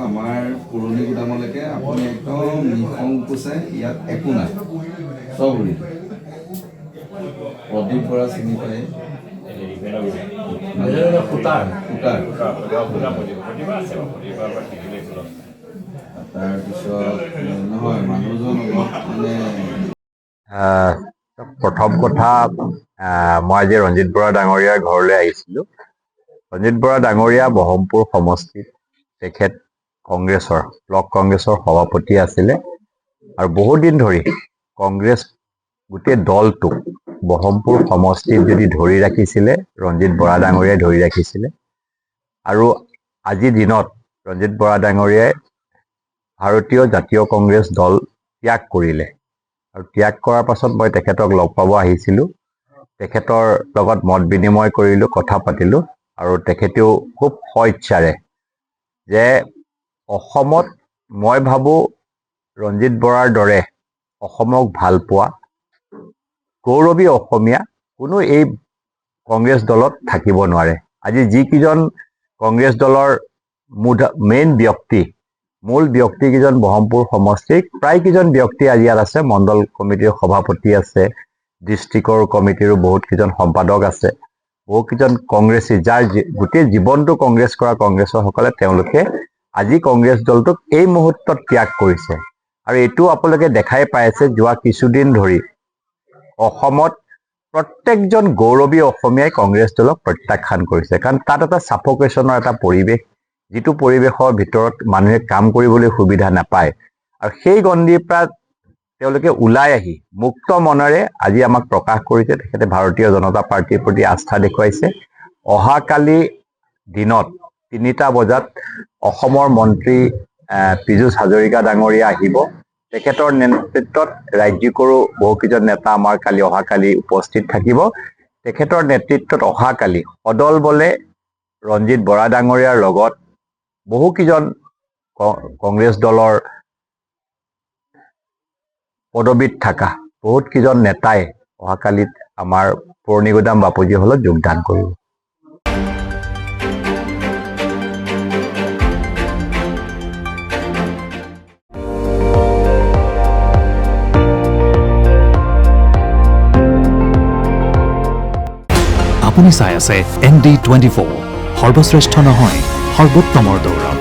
আমাৰ পুৰণি গুদামলৈকে আপুনি একদম নিসংকোচে ইয়াত একো নাই চব উৰি প্ৰদীপ বৰা চিনি পায় তাৰপিছত নহয় মানুহজন মানে প্ৰথম কথা মই আজি ৰঞ্জিত বৰা ডাঙৰীয়াৰ ঘৰলৈ আহিছিলোঁ। ৰঞ্জিত বৰা ডাঙৰীয়া বহমপুৰ সমষ্টিত তেখেত কংগ্ৰেছৰ ব্লক কংগ্ৰেছৰ সভাপতি আছিলে আৰু বহুদিন ধৰি কংগ্ৰেছ গোটেই দলটোক বহমপুৰ সমষ্টিত যদি ধৰি ৰাখিছিলে ৰঞ্জিত বৰা ডাঙৰীয়াই ধৰি ৰাখিছিলে আৰু আজিৰ দিনত ৰঞ্জিত বৰা ডাঙৰীয়াই ভাৰতীয় জাতীয় কংগ্ৰেছ দল ত্যাগ কৰিলে আৰু ত্যাগ কৰাৰ পাছত মই তেখেতক লগ পাব আহিছিলোঁ। তেখেতৰ লগত মত বিনিময় কৰিলোঁ, কথা পাতিলোঁ আৰু তেখেতেও খুব স্বইচ্ছাৰে যে অসমত মই ভাবোঁ ৰঞ্জিত বৰাৰ দৰে অসমক ভাল পোৱা গৌৰৱী অসমীয়া কোনো এই কংগ্ৰেছ দলত থাকিব নোৱাৰে। আজি যিকেইজন কংগ্ৰেছ দলৰ মূল ব্যক্তিকেইজন বহমপুৰ সমষ্টিৰ প্ৰায়কেইজন ব্যক্তি আজি ইয়াত আছে। মণ্ডল কমিটিৰ সভাপতি আছে, ডিষ্ট্ৰিক্টৰ কমিটিৰো বহুত কেইজন সম্পাদক আছে, বহুকেইজন কংগ্ৰেছী যাৰ গোটেই জীৱনটো কংগ্ৰেছ কৰা কংগ্ৰেছৰসকলে তেওঁলোকে আজি কংগ্ৰেছ দলটোক এই মুহূৰ্তত ত্যাগ কৰিছে আৰু এইটো আপোনালোকে দেখাই পাইছে। যোৱা কিছুদিন ধৰি অসমত প্ৰত্যেকজন গৌৰৱী অসমীয়াই কংগ্ৰেছ দলক প্ৰত্যাখ্যান কৰিছে, কাৰণ তাত এটা ছাফোকেশ্যনৰ এটা পৰিৱেশ, যিটো পৰিৱেশৰ ভিতৰত মানুহে কাম কৰিবলৈ সুবিধা নাপায় আৰু সেই গণ্ডিৰ পৰা তেওঁলোকে ওলাই আহি মুক্ত মনেৰে আজি আমাক প্ৰকাশ কৰিছে তেখেতে ভাৰতীয় জনতা পাৰ্টিৰ প্ৰতি আস্থা দেখুৱাইছে। অহাকালি দিনত 3টা বজাত অসমৰ মন্ত্ৰী পীযুষ হাজৰিকা ডাঙৰীয়া আহিব। তেখেতৰ নেতৃত্বত ৰাজ্যিকৰো বহুকেইজন নেতা আমাৰ অহাকালি উপস্থিত থাকিব। তেখেতৰ নেতৃত্বত অহাকালি সদল বলে ৰঞ্জিত বৰা ডাঙৰীয়াৰ লগত বহুকেইজন কংগ্ৰেছ দলৰ পদবীত থকা বহুত কেইজন নেতাই অহাকালিত আমাৰ পুৰণি গুদাম বাপুজী হলত যোগদান কৰিব। আপুনি চাই আছে ND24, সৰ্বশ্ৰেষ্ঠ নহয় সৰ্বোত্তমৰ দৌৰ।